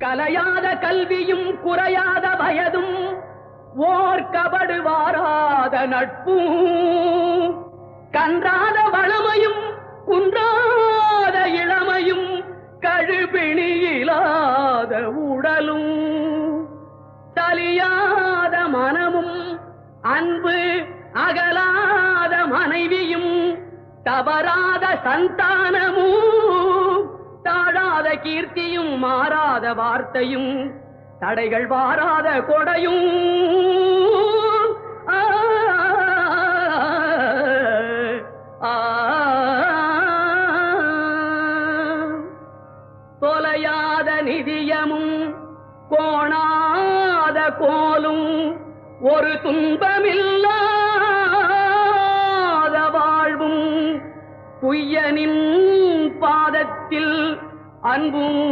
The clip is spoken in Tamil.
கலையாத கல்வியும் குறையாத வயதும் ஓர் கபடு வாராத நட்பும் கன்றாத வளமையும் குன்றாத இளமையும் கழுபிணியிலாத உடலும் தலியாத மனமும் அன்பு அகலாத மனைவியும் தவறாத சந்தானமும் தாழாத கீர்த்தியும் மாறாத வார்த்தையும் தடைகள் வாராத கொடையும் தொலையாத நிதியமும் கோணாத கோலும் ஒரு துன்பமில்லாத வாழ்வும் குய்யனின் பாதத்தில் அன்பும்